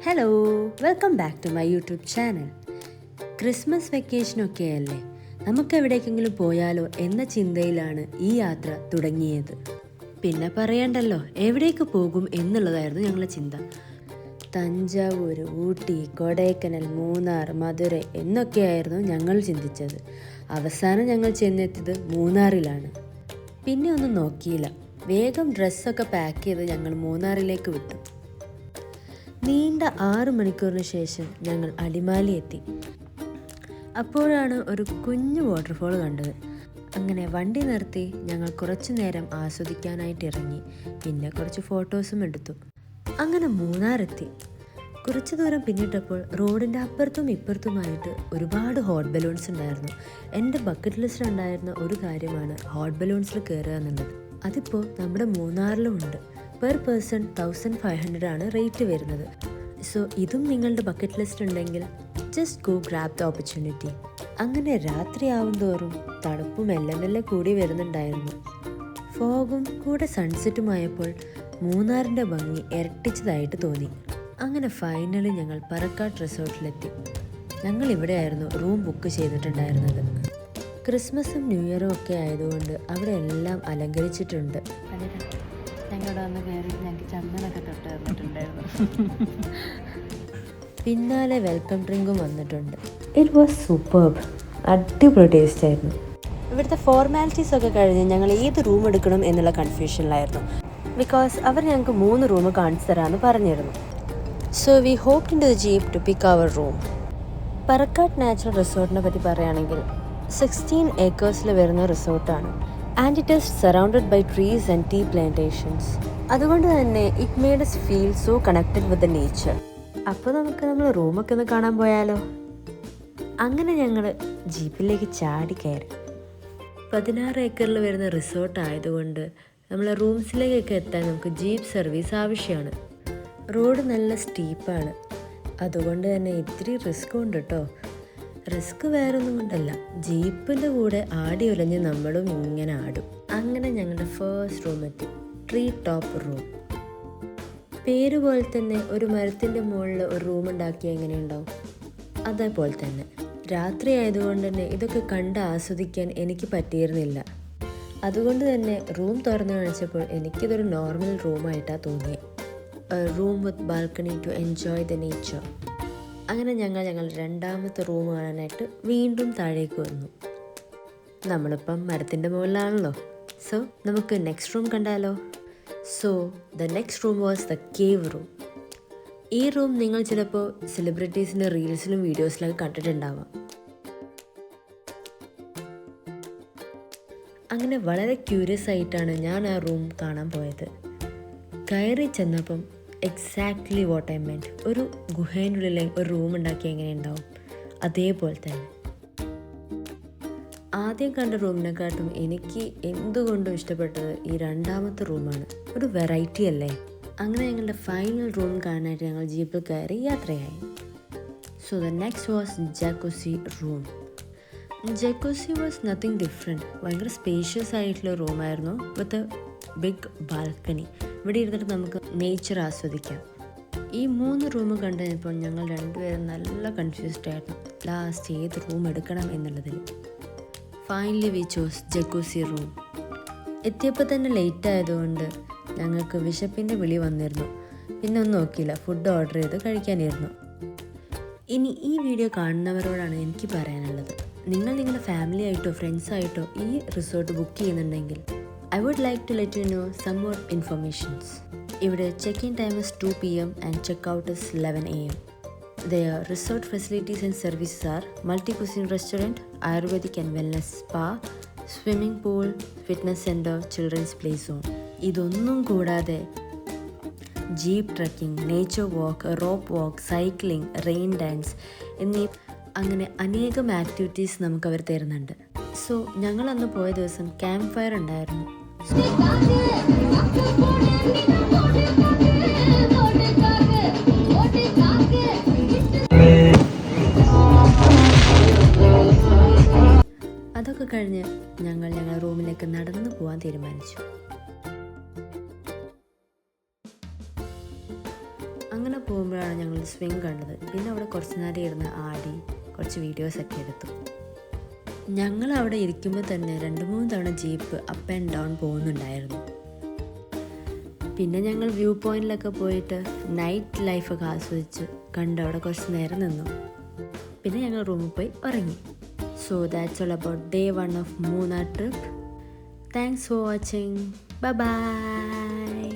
Hello, welcome back to my YouTube channel. Christmas വെക്കേഷനൊക്കെ അല്ലേ, നമുക്ക് എവിടേക്കെങ്കിലും പോയാലോ എന്ന ചിന്തയിലാണ് ഈ യാത്ര തുടങ്ങിയത്. പിന്നെ പറയണ്ടല്ലോ, എവിടേക്ക് പോകും എന്നുള്ളതായിരുന്നു ഞങ്ങളുടെ ചിന്ത. തഞ്ചാവൂർ, ഊട്ടി, കൊടൈക്കനാൽ, മൂന്നാർ, മധുരൈ എന്നൊക്കെയായിരുന്നു ഞങ്ങൾ ചിന്തിച്ചത്. അവസാനം ഞങ്ങൾ ചെന്നെത്തിയത് മൂന്നാറിലാണ്. പിന്നെ ഒന്നും നോക്കിയില്ല, വേഗം ഡ്രസ്സൊക്കെ പാക്ക് ചെയ്ത് ഞങ്ങൾ മൂന്നാറിലേക്ക് വിട്ടു. നീണ്ട 6 മണിക്കൂറിന് ശേഷം ഞങ്ങൾ അടിമാലി എത്തി. അപ്പോഴാണ് ഒരു കുഞ്ഞു വാട്ടർഫോൾ കണ്ടത്. അങ്ങനെ വണ്ടി നിർത്തി ഞങ്ങൾ കുറച്ചു നേരം ആസ്വദിക്കാനായിട്ട് ഇറങ്ങി. പിന്നെ കുറച്ച് ഫോട്ടോസും എടുത്തു. അങ്ങനെ മൂന്നാറെത്തി. കുറച്ചു ദൂരം പിന്നിട്ടപ്പോൾ റോഡിൻ്റെ അപ്പുറത്തും ഇപ്പുറത്തുമായിട്ട് ഒരുപാട് ഹോട്ട് ബലൂൺസ് ഉണ്ടായിരുന്നു. എൻ്റെ ബക്കറ്റ് ലിസ്റ്റിൽ ഉണ്ടായിരുന്ന ഒരു കാര്യമാണ് ഹോട്ട് ബലൂൺസിൽ കയറുക എന്നുള്ളത്. അതിപ്പോൾ നമ്മുടെ മൂന്നാറിലും ഉണ്ട്. പെർ പേഴ്സൺ 1500 ആണ് റേറ്റ് വരുന്നത്. സോ ഇതും നിങ്ങളുടെ ബക്കറ്റ് ലിസ്റ്റ് ഉണ്ടെങ്കിൽ just go grab the opportunity. അങ്ങനെ രാത്രിയാവും തോറും തണുപ്പ് മെല്ലെ മെല്ലെ കൂടി വരുന്നുണ്ടായിരുന്നു. ഫോഗും കൂടെ സൺസെറ്റുമായപ്പോൾ മൂന്നാറിൻ്റെ ഭംഗി ഇരട്ടിച്ചതായിട്ട് തോന്നി. അങ്ങനെ ഫൈനലി ഞങ്ങൾ പറക്കാട് റിസോർട്ടിലെത്തി. ഞങ്ങൾ ഇവിടെയായിരുന്നു റൂം ബുക്ക് ചെയ്തിട്ടുണ്ടായിരുന്നത്. ക്രിസ്മസും ന്യൂ ഇയറും ഒക്കെ ആയതുകൊണ്ട് അവിടെ എല്ലാം അലങ്കരിച്ചിട്ടുണ്ട്. ഞങ്ങളുടെ വന്ന് കയറി ഞങ്ങൾക്ക് ചന്ദനൊക്കെ തൊട്ട് തന്നിട്ടുണ്ടായിരുന്നു. പിന്നാലെ വെൽക്കം ഡ്രിങ്കും വന്നിട്ടുണ്ട്. It was superb. അടിപൊളി ടേസ്റ്റ് ആയിരുന്നു. ഇവിടുത്തെ ഫോർമാലിറ്റീസ് ഒക്കെ കഴിഞ്ഞ് ഞങ്ങൾ ഏത് റൂം എടുക്കണം എന്നുള്ള കൺഫ്യൂഷനിലായിരുന്നു. ബിക്കോസ് അവർ ഞങ്ങൾക്ക് 3 റൂം കാണിച്ചു തരാമെന്ന് പറഞ്ഞിരുന്നു. So we hopped in to the jeep to pick our room. Parakkad natural റിസോർട്ടിനെ പറ്റി പറയുകയാണെങ്കിൽ 16 ഏക്കേഴ്സിൽ വരുന്ന റിസോർട്ടാണ്. And it is surrounded by trees and tea plantations. അതുകൊണ്ട് തന്നെ it made us feel so connected with the nature. അപ്പോൾ നമുക്ക് നമ്മൾ റൂമൊക്കെ ഒന്ന് കാണാൻ പോയാലോ? അങ്ങനെ ഞങ്ങൾ ജീപ്പിലേക്ക് ചാടി കയറി. 16 ഏക്കറിൽ വരുന്ന റിസോർട്ട് ആയതുകൊണ്ട് നമ്മളെ റൂംസിലേക്കൊക്കെ എത്താൻ നമുക്ക് ജീപ്പ് സർവീസ് ആവശ്യമാണ്. റോഡ് നല്ല സ്റ്റീപ്പാണ്, അതുകൊണ്ട് തന്നെ ഇത്തിരി റിസ്ക് ഉണ്ട് കേട്ടോ. റിസ്ക് വേറൊന്നും കൊണ്ടല്ല, ജീപ്പിൻ്റെ കൂടെ ആടി ഉലഞ്ഞ് നമ്മളും ഇങ്ങനെ ആടും. അങ്ങനെ ഞങ്ങളുടെ ഫസ്റ്റ് റൂം എത്തി, ട്രീ ടോപ്പ് റൂം. പേര് പോലെ തന്നെ ഒരു മരത്തിൻ്റെ മുകളിൽ ഒരു റൂം ഉണ്ടാക്കിയാൽ എങ്ങനെയുണ്ടാവും, അതേപോലെ തന്നെ. രാത്രി ആയതുകൊണ്ട് തന്നെ ഇതൊക്കെ കണ്ട് ആസ്വദിക്കാൻ എനിക്ക് പറ്റിയിരുന്നില്ല. അതുകൊണ്ട് തന്നെ റൂം തുറന്നു കാണിച്ചപ്പോൾ എനിക്കിതൊരു നോർമൽ റൂമായിട്ടാണ് തോന്നിയത്. Room with balcony to enjoy the nature. അങ്ങനെ ഞങ്ങൾ രണ്ടാമത്തെ റൂം കാണാനായിട്ട് വീണ്ടും താഴേക്ക് വന്നു. നമ്മളിപ്പം മരത്തിൻ്റെ മുകളിലാണല്ലോ. സോ നമുക്ക് നെക്സ്റ്റ് റൂം കണ്ടാലോ? So the next room was the cave room. ഈ റൂം നിങ്ങൾ ചിലപ്പോൾ സെലിബ്രിറ്റീസിൻ്റെ റീൽസിലും വീഡിയോസിലൊക്കെ കണ്ടിട്ടുണ്ടാവാം. അങ്ങനെ വളരെ ക്യൂരിയസ് ആയിട്ടാണ് ഞാൻ ആ റൂം കാണാൻ പോയത്. കയറി ചെന്നപ്പം എക്സാക്ട്ലി വാട്ട് ഐ മെൻറ്റ്. ഒരു ഗുഹേൻ്റെ ഉള്ളിൽ ഒരു റൂം ഉണ്ടാക്കി എങ്ങനെ ഉണ്ടാവും, അതേപോലെ തന്നെ. ആദ്യം കണ്ട റൂമിനെക്കാട്ടും എനിക്ക് എന്തുകൊണ്ടും ഇഷ്ടപ്പെട്ടത് ഈ രണ്ടാമത്തെ റൂമാണ്. ഒരു വെറൈറ്റി അല്ലേ. അങ്ങനെ ഞങ്ങളുടെ ഫൈനൽ റൂം കാണാനായിട്ട് ഞങ്ങൾ ജീപ്പിൽ കയറി യാത്രയായി. So the next was jacuzzi room. Jacuzzi was nothing different. ഭയങ്കര സ്പേഷ്യസ് ആയിട്ടുള്ള റൂമായിരുന്നു വിത്ത് ബിഗ് ബാൽക്കണി. ഇവിടെ ഇരുന്നിട്ട് നമുക്ക് നേച്ചർ ആസ്വദിക്കാം. ഈ 3 റൂം കണ്ടപ്പോൾ ഞങ്ങൾ രണ്ടുപേരും നല്ല കൺഫ്യൂസ്ഡ് ആയിരുന്നു ലാസ്റ്റ് ഏത് റൂം എടുക്കണം എന്നുള്ളതിൽ. Finally we chose jacuzzi room. എത്തിയപ്പോൾ തന്നെ ലേറ്റ് ആയതുകൊണ്ട് ഞങ്ങൾക്ക് വിശപ്പിൻ്റെ വിളി വന്നിരുന്നു. പിന്നെ ഒന്നും നോക്കിയില്ല, ഫുഡ് ഓർഡർ ചെയ്ത് കഴിക്കാനിരുന്നു. ഇനി ഈ വീഡിയോ കാണുന്നവരോടാണ് എനിക്ക് പറയാനുള്ളത്, നിങ്ങൾ നിങ്ങളുടെ ഫാമിലി ആയിട്ടോ ഫ്രണ്ട്സായിട്ടോ ഈ റിസോർട്ട് ബുക്ക് ചെയ്യുന്നുണ്ടെങ്കിൽ I would like to let you know some more informations. ഇവിടെ check-in time is 2 PM and check-out is 11 AM. Their resort facilities and services are multi-cuisine restaurant, Ayurvedic and wellness spa, swimming pool, fitness center, children's play zone. ഇതൊന്നും കൂടാതെ jeep trekking, nature walk, rope walk, cycling, rain dance എന്നീ അങ്ങനെ അനേകം activities നമുക്കവർ തരുന്നുണ്ട്. So ഞങ്ങൾ അന്ന് പോയ ദിവസം ക്യാമ്പ് ഫയർ ഉണ്ടായിരുന്നു. അതൊക്കെ കഴിഞ്ഞ് ഞങ്ങളുടെ റൂമിലേക്ക് നടന്നു പോകാൻ തീരുമാനിച്ചു. അങ്ങനെ പോകുമ്പോൾ വരുമ്പോഴാണ് ഞങ്ങൾ സ്വിങ് കണ്ടത്. പിന്നെ അവിടെ കുറച്ച് നേരം ഇരുന്ന് ആടി കുറച്ച് വീഡിയോസൊക്കെ എടുത്തു. ഞങ്ങൾ അവിടെ ഇരിക്കുമ്പോൾ തന്നെ 2-3 തവണ ജീപ്പ് അപ്പ് ആൻഡ് ഡൗൺ പോകുന്നുണ്ടായിരുന്നു. പിന്നെ ഞങ്ങൾ വ്യൂ പോയിന്റിലൊക്കെ പോയിട്ട് നൈറ്റ് ലൈഫൊക്കെ ആസ്വദിച്ച് കണ്ട് അവിടെ കുറച്ച് നേരം നിന്നു. പിന്നെ ഞങ്ങൾ റൂമിൽ പോയി ഉറങ്ങി. So that's all about day 1 of Munnar trip. Thanks for watching. Bye bye.